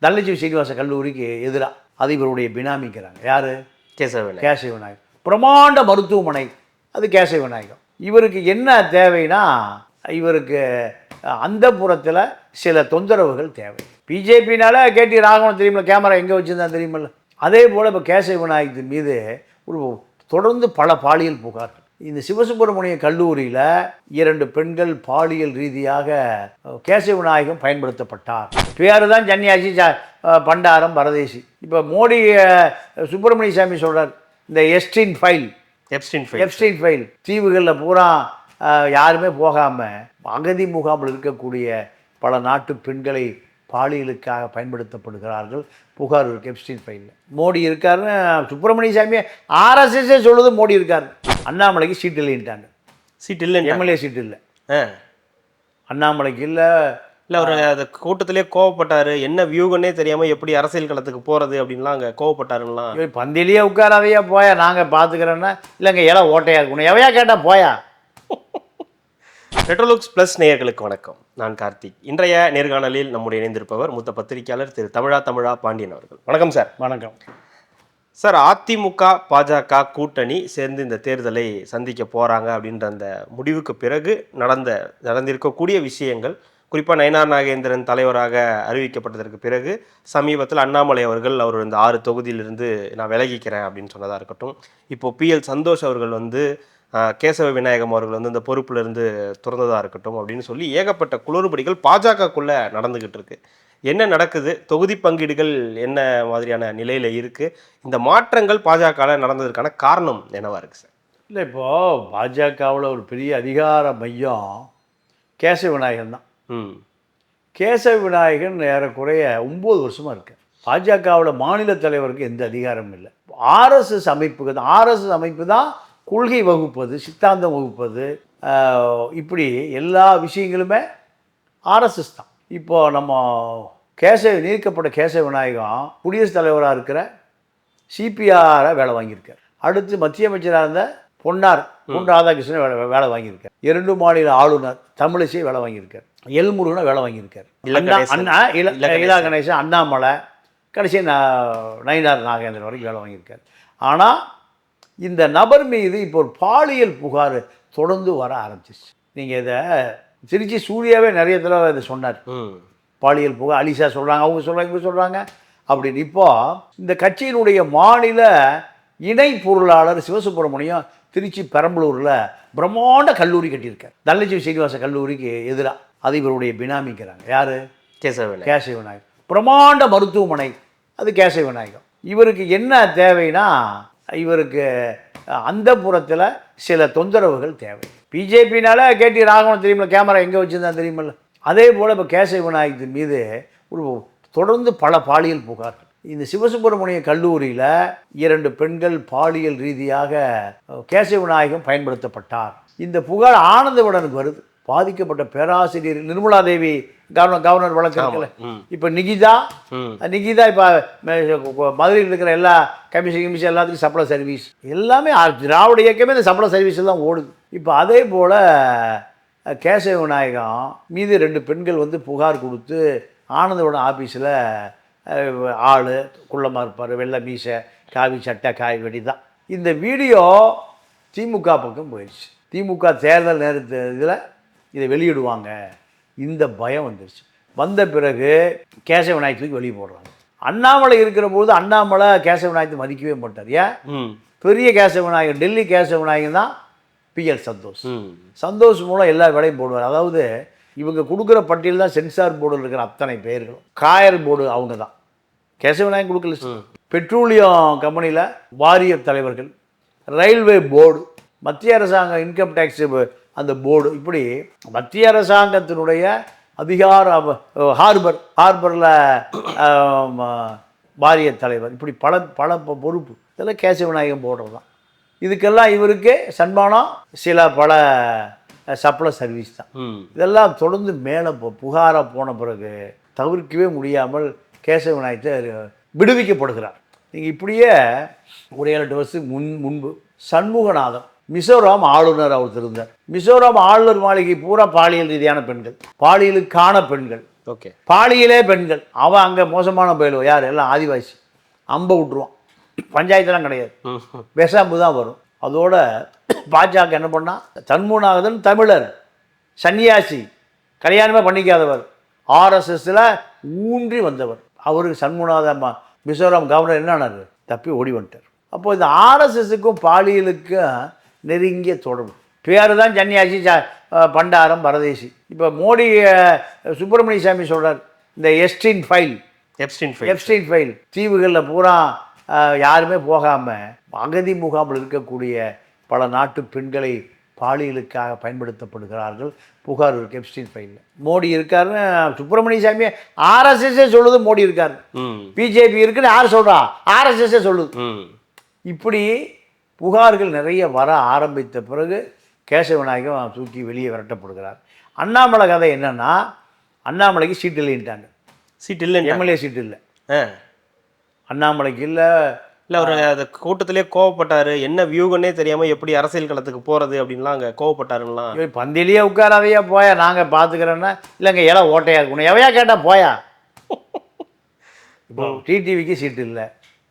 தனலட்சுமி சீனிவாச கல்லூரிக்கு எதிராக. அது இவருடைய பினாமிக்கிறாங்க. யார்? கேசவ விநாயகம். பிரமாண்ட மருத்துவமனை அது கேசவ விநாயகம். இவருக்கு என்ன தேவைன்னா, இவருக்கு அந்த புறத்தில் சில தொந்தரவுகள் தேவை. பிஜேபினால கேடி ராகவன் தெரியுமில்ல, கேமரா எங்கே வச்சுருந்தா தெரியுமில்ல. அதே போல் இப்போ கேசவ விநாயகத்தின் மீது ஒரு தொடர்ந்து பல பாலியல் புகார்கள். இந்த சிவசுப்பிரமணிய கல்லூரியில் 2 பெண்கள் பாலியல் ரீதியாக கேசவ விநாயகம் பயன்படுத்தப்பட்டார். பேர் தான் சன்னியாசி, பண்டாரம், பரதேசி. இப்போ மோடி சுப்பிரமணிய சாமி சொல்கிறார், இந்த எப்ஸ்டீன் ஃபைல் தீவுகளில் பூரா யாருமே போகாமல் அகதி முகாமில் இருக்கக்கூடிய பல நாட்டு பெண்களை பாலியலுக்காக பயன்படுத்தப்படுகிறார்கள் புகார் இருக்குது எப்ஸ்டீன் ஃபைலில். மோடி இருக்காருன்னு சுப்பிரமணிய சாமியை ஆர்எஸ்எஸ்ஸே சொல்லுது. மோடி இருக்கார். அண்ணாமலைக்கு சீட் இல்லைன்ட்டாங்க. எம்எல்ஏ சீட் இல்லை. அண்ணாமலைக்கு இல்லை. அவர் அந்த கூட்டத்திலே கோவப்பட்டார். என்ன வியூகன்னே தெரியாமல் எப்படி அரசியல் களத்துக்கு போகிறது அப்படின்லாம் அங்கே கோவப்பட்டாருலாம். பந்திலேயே உட்காராதையா போயா, நாங்கள் பார்த்துக்கிறோன்னா இல்லைங்க எல்லாம் ஓட்டையாக இருக்கணும், எவையா கேட்டால் போயா. ரெட்ரோலுக்ஸ் ப்ளஸ் நேயர்களுக்கு வணக்கம். நான் கார்த்திக். இன்றைய நேர்காணலில் நம்முடைய இணைந்திருப்பவர் மூத்த பத்திரிகையாளர் திரு தமிழா பாண்டியன் அவர்கள். வணக்கம் சார். வணக்கம் சார். அதிமுக பாஜக கூட்டணி சேர்ந்து இந்த தேர்தலை சந்திக்க போகிறாங்க அப்படின்ற அந்த முடிவுக்கு பிறகு நடந்திருக்கக்கூடிய விஷயங்கள், குறிப்பாக நயினார் நாகேந்திரன் தலைவராக அறிவிக்கப்பட்டதற்கு பிறகு சமீபத்தில் அண்ணாமலை அவர்கள் அவர் இந்த 6 தொகுதியிலிருந்து நான் விலகிக்கிறேன் அப்படின்னு சொன்னதாக இருக்கட்டும், இப்போது PL சந்தோஷ் அவர்கள் கேசவ விநாயகம் அவர்கள் இந்த பொறுப்பிலிருந்து துறந்ததாக இருக்கட்டும் அப்படின்னு சொல்லி ஏகப்பட்ட குளறுபடிகள் பாஜகக்குள்ளே நடந்துக்கிட்டு இருக்கு. என்ன நடக்குது? தொகுதி பங்கீடுகள் என்ன மாதிரியான நிலையில் இருக்குது? இந்த மாற்றங்கள் பாஜகவில் நடந்ததற்கான காரணம் என்னவா இருக்குது சார்? இல்லை, இப்போது பாஜகவில் ஒரு பெரிய அதிகார மையம் கேசவ விநாயகன் தான். கேசவ விநாயகன் ஏறக்குறைய 9 வருஷமாக இருக்கு. பாஜகவில் மாநில தலைவருக்கு எந்த அதிகாரமும் இல்லை. ஆர்எஸ்எஸ் அமைப்பு தான் கொள்கை வகுப்பது, சித்தாந்தம் வகுப்பது, இப்படி எல்லா விஷயங்களுமே ஆர்எஸ்எஸ் தான். இப்போது நம்ம நீக்கப்பட்ட கேசவ விநாயகம் குடியரசுத் தலைவராக இருக்கிற CPR வேலை வாங்கியிருக்கார். அடுத்து மத்திய அமைச்சராக இருந்த பொன் ராதாகிருஷ்ணன் வேலை வாங்கியிருக்கார். 2 மாநில ஆளுநர் தமிழிசை வேலை வாங்கியிருக்கார். முருகனை வேலை வாங்கியிருக்கார். இலா கணேசன், அண்ணாமலை, கடைசி நயினார் நாகேந்திரன் வரைக்கும் வேலை வாங்கியிருக்கார். ஆனால் இந்த நபர் மீது இப்போ ஒரு பாலியல் புகார் தொடர்ந்து வர ஆரம்பிச்சிச்சு. நீங்கள் இதை திருச்சி சூர்யாவே நிறைய தடவை இதை சொன்னார். பாலியல் புகார் அலிசா சொல்கிறாங்க, அவங்க சொல்கிறாங்க, இவங்க சொல்கிறாங்க அப்படின்னு. இப்போது இந்த கட்சியினுடைய மாநில இணை பொருளாளர் சிவசுப்பிரமணியம் திருச்சி பெரம்பலூரில் பிரம்மாண்ட கல்லூரி கட்டியிருக்கார். தனலட்சுமி சீனிவாச கல்லூரிக்கு எதிராக. அது இவருடைய பினாமிக்கிறாங்க. யார்? கேசவ விநாயகம். பிரம்மாண்ட மருத்துவமனை அது கேசவ விநாயகம். இவருக்கு என்ன தேவைன்னா, இவருக்கு அந்த புறத்தில் சில தொந்தரவுகள் தேவை. பிஜேபினால கேடி ராகவன் தெரியுமில்ல, கேமரா எங்கே வச்சுருந்தா தெரியுமில்ல. அதே போல் இப்போ கேசவ விநாயகத்தின் மீது ஒரு தொடர்ந்து பல பாலியல் புகார்கள். இந்த சிவசுப்பிரமணிய கல்லூரியில் 2 பெண்கள் பாலியல் ரீதியாக கேசவ விநாயகம் பயன்படுத்தப்பட்டார். இந்த புகார் ஆனந்தவிடனுக்கு வருது. பாதிக்கப்பட்ட பேராசிரியர் நிர்மலா தேவி கவர்னர் வழக்கு. இப்போ நிகிதா இப்போ மதுரையில் இருக்கிற எல்லா கமிஷன் எல்லாத்துக்கும் சப்ளை சர்வீஸ் எல்லாமே திராவிட இயக்கமே இந்த சப்ளை சர்வீஸ் எல்லாம் ஓடுது. இப்போ அதே போல் கேசவ விநாயகம் மீது 2 பெண்கள் புகார் கொடுத்து ஆனந்தவிடன் ஆஃபீஸில் ஆள் குள்ளமாக இருப்பார், வெள்ளை மீசை, காவி சட்டை, காய் வெடி தான். இந்த வீடியோ திமுக பக்கம் போயிடுச்சு. திமுக தேர்தல் இதில் இதை வெளியிடுவாங்க, இந்த பயம் வந்துருச்சு. வந்த பிறகு கேசவ விநாயகத்துக்கு வெளியே போடுறாங்க. அண்ணாமலை இருக்கிற போது அண்ணாமலை கேசவ விநாயகத்தை மதிக்கவே மாட்டார். ஏன்? பெரிய கேசவ விநாயகன், டெல்லி கேசவ விநாயகன் தான் PL சந்தோஷ் மூலம் எல்லா வேலையும் போடுவார். அதாவது இவங்க கொடுக்குற பட்டியல் தான் சென்சார் போர்டில் இருக்கிற அத்தனை பெயர்களும். காயர் போர்டு அவங்க தான், கேசவ விநாயகன் கொடுக்கல. பெட்ரோலியம் கம்பெனியில் வாரிய தலைவர்கள், ரயில்வே போர்டு, மத்திய அரசாங்க இன்கம் டேக்ஸ் அந்த போர்டு, இப்படி மத்திய அரசாங்கத்தினுடைய அதிகார ஹார்பரில் வாரிய தலைவர், இப்படி பல பொறுப்பு. இதெல்லாம் கேசவ விநாயகம் போடுறது தான். இதுக்கெல்லாம் இவருக்கு சன்மானம் பல சப்ளை சர்வீஸ் தான். இதெல்லாம் தொடர்ந்து மேலே புகாராக போன பிறகு தவிர்க்கவே முடியாமல் கேசவ விநாயகத்தை விடுவிக்கப்படுகிறார். நீங்கள் இப்படியே ஒரு 7-8 வருஷத்துக்கு முன்பு சண்முகநாதன் மிசோராம் ஆளுநர் அவர் இருந்தார். மிசோராம் ஆளுநர் மாளிகை பூரா பாலியல் ரீதியான பெண்கள், பாலியலுக்கான பெண்கள், ஓகே. பாலியலே பெண்கள். அவன் அங்கே மோசமான பயிலுவ யார், எல்லாம் ஆதிவாசி. அம்பை விட்டுருவான். பஞ்சாயத்துலாம் கிடையாது, விஷாம்பு தான் வரும். அதோட பாஜக என்ன பண்ணால், சண்முகநாதன் தமிழர், சன்னியாசி, கல்யாணமே பண்ணிக்காதவர், ஆர்எஸ்எஸ்ல ஊன்றி வந்தவர். அவருக்கு சண்முகநாதன் மிசோரம் கவர்னர் என்னன்னாரு, தப்பி ஓடி வந்துட்டார். அப்போ இந்த ஆர்எஸ்எஸ்ஸுக்கும் பாலியலுக்கும் நெருங்கிய தொடர்பு. பேர் தான் சன்னியாசி, பண்டாரம், பரதேசி. இப்போ மோடி சுப்பிரமணிய சாமி சொல்கிறார், இந்த எப்ஸ்டீன் ஃபைல் தீவுகளில் பூரா யாருமே போகாமல் அகதி முகாமில் இருக்கக்கூடிய பல நாட்டு பெண்களை பாலியலுக்காக பயன்படுத்தப்படுகிறார்கள், புகார் இருக்குது எப்ஸ்டீன் ஃபைலில். மோடி இருக்காருன்னு சுப்பிரமணிய சாமியை ஆர்எஸ்எஸ்ஸே சொல்லுது, மோடி இருக்காரு. பிஜேபி இருக்குன்னு யார் சொல்கிறா, ஆர்எஸ்எஸ்ஸே சொல்லுது. இப்படி புகார்கள் நிறைய வர ஆரம்பித்த பிறகு கேசவ விநாயகம் தூக்கி வெளியே விரட்டப்படுகிறார். அண்ணாமலை கதை என்னன்னா, அண்ணாமலைக்கு சீட்டு இல்லைன்ட்டாங்க. சீட் இல்லை, எம்எல்ஏ சீட்டு இல்லை, அண்ணாமலைக்கு இல்லை. அவர் அந்த கூட்டத்திலே கோவப்பட்டாரு, என்ன வியூகன்னே தெரியாமல் எப்படி அரசியல் களத்துக்கு போகிறது அப்படின்லாம் அங்கே கோவப்பட்டாருலாம். பந்திலேயே உட்காராதையா போயா, நாங்கள் பார்த்துக்கிறோன்னா, இல்லைங்க இடம் ஓட்டையாக இருக்கணும், எவையா கேட்டால் போயா. இப்போ டிடிவிக்கு சீட்டு இல்லை.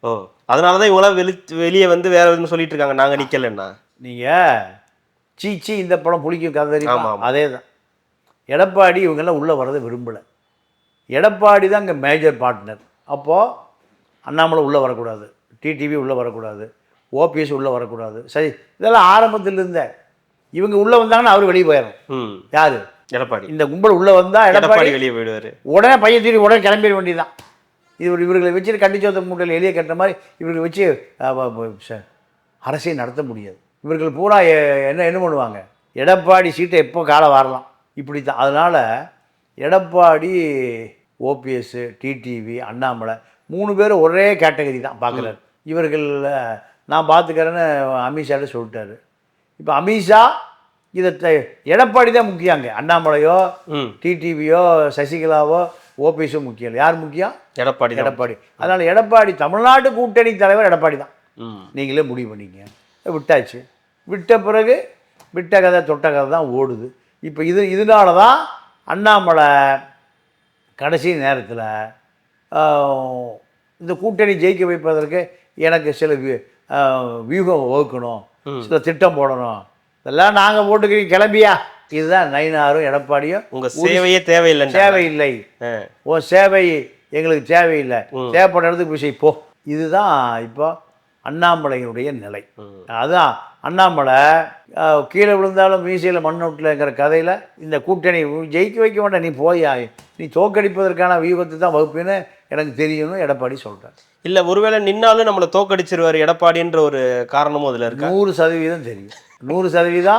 ஓ, அதனால தான் இவங்களாம் வெளியே வந்து வேற எதுன்னு சொல்லிட்டு இருக்காங்க, நாங்கள் நிற்கலைன்னா. நீங்கள் சீச்சி இந்த படம் பிடிக்கும் கதை தெரியுமா, அதே தான். எடப்பாடி இவங்கெல்லாம் உள்ளே வரதை விரும்பலை. எடப்பாடி தான் இங்கே மேஜர் பார்ட்னர். அப்போது அண்ணாமலை உள்ளே வரக்கூடாது, டிடிவி உள்ளே வரக்கூடாது, ஓபிஎஸ் உள்ளே வரக்கூடாது. சரி, இதெல்லாம் ஆரம்பத்தில் இருந்த இவங்க உள்ளே வந்தாங்கன்னா அவர் வெளியே போயிடும். யார், எடப்பாடி. இந்த கும்பல் உள்ளே வந்தால் எடப்பாடி வெளியே போயிடுவார். உடனே பையன் தூரி உடனே கிளம்பிட வேண்டியதான். இவர்களை வச்சு கண்டிச்சோத்த மூட்டையில் எளிய கட்டுற மாதிரி இவர்களை வச்சு அரசியல் நடத்த முடியாது. இவர்கள் பூரா என்ன பண்ணுவாங்க, எடப்பாடி சீட்டை எப்போ காலம் வரலாம், இப்படி தான். அதனால் எடப்பாடி, ஓபிஎஸ், டிடிவி, அண்ணாமலை 3 பேரும் ஒரே கேட்டகரி தான் பார்க்குறாரு. இவர்களில் நான் பார்த்துக்கிறேன்னு அமித்ஷாட்ட சொல்லிட்டாரு. இப்போ அமித்ஷா இதை எடப்பாடி தான் முக்கியங்க, அண்ணாமலையோ டிடிவியோ சசிகலாவோ ஓபிஎஸோ முக்கியம் இல்லை. யார் முக்கியம், எடப்பாடி. அதனால் எடப்பாடி தமிழ்நாட்டு கூட்டணி தலைவர் எடப்பாடி தான். நீங்களே முடிவு பண்ணிங்க. விட்டாச்சு. விட்ட பிறகு விட்ட கதை தொட்ட கதை தான் ஓடுது. இப்போ இதனால தான் அண்ணாமலை கடைசி நேரத்தில் இந்த கூட்டணி ஜெயிக்க வைப்பதற்கு எனக்கு சில வியூகம் வகுக்கணும், சில திட்டம் போடணும், இதெல்லாம் நாங்கள் போட்டுக்கிறீங்க கிளம்பியா. இதுதான் நயினாரும் எடப்பாடியும். உங்கள் சேவையே தேவையில்லை, உன் சேவை எங்களுக்கு தேவையில்லை, தேவைப்பட்ட இடத்துக்கு போய் போ. இதுதான் இப்போ அண்ணாமலையினுடைய நிலை. அதுதான் அண்ணாமலை கீழே விழுந்தாலும் மீசையில் மண்ணோட்டில்ங்கிற கதையில் இந்த கூட்டணி ஜெயிக்க வைக்க வேண்டாம், நீ போயா, நீ தோக்கடிப்பதற்கான வியூகத்தை தான் வகுப்புன்னு எனக்கு தெரியும்னு எடப்பாடி சொல்கிறார். இல்லை, ஒருவேளை நின்னாலும் நம்மளை தோக்கடிச்சிருவார் எடப்பாடின்ற ஒரு காரணமும் அதில் இருக்கு. 100% தெரியும், 100%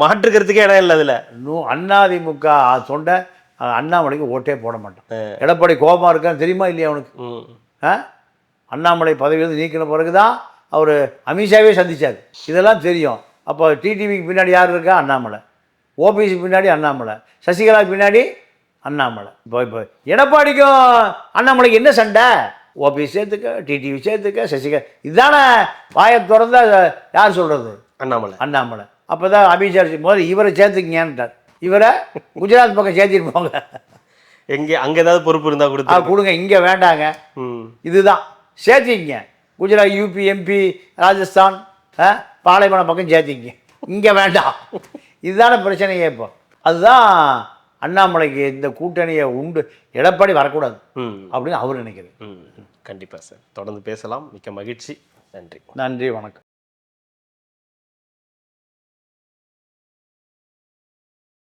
மாற்றுக்கிறதுக்கே இடம் இல்லை. அதில் அதிமுக தொண்டை அண்ணாமலைக்கு ஓட்டே போட மாட்டான். எடப்பாடி கோபமாக இருக்கான்னு தெரியுமா இல்லையா அவனுக்கு? அண்ணாமலை பதவியிலிருந்து நீக்கின பிறகு தான் அவர் அமித்ஷாவே சந்தித்தார், இதெல்லாம் தெரியும். அப்போ டிடிவிக்கு பின்னாடி யார் இருக்கா, அண்ணாமலை. ஓபிஎஸ்க்கு பின்னாடி அண்ணாமலை, சசிகலாவுக்கு பின்னாடி அண்ணாமலை. இப்போ எடப்பாடிக்கும் அண்ணாமலைக்கு என்ன சண்டை, ஓபிஎஸ் சேர்த்துக்க, டிடிவி சேர்த்துக்க, சசிகலா, இதுதானே வாயை திறந்தா யார் சொல்கிறது, அண்ணாமலை. அப்போ தான் அமித்ஷா முதல்ல இவரை சேர்த்துக்கிங்கன்ட்டார். இவரை குஜராத் பக்கம் சேர்த்திட்டு போங்க, அங்கே ஏதாவது பொறுப்பு இருந்தால் கொடுங்க, இங்கே வேண்டாங்க, இதுதான் சேர்த்திங்க. குஜராத், யூபி, எம்பி, ராஜஸ்தான், பாலைவனம் பக்கம் சேர்த்திங்க, இங்கே வேண்டாம். இதுதானே பிரச்சனையே இப்போ. அதுதான் அண்ணாமலைக்கு இந்த கூட்டணியை உண்டு, எடப்பாடி வரக்கூடாது அப்படின்னு அவர் நினைக்கிறார். கண்டிப்பாக சார், தொடர்ந்து பேசலாம். மிக்க மகிழ்ச்சி. நன்றி, வணக்கம்.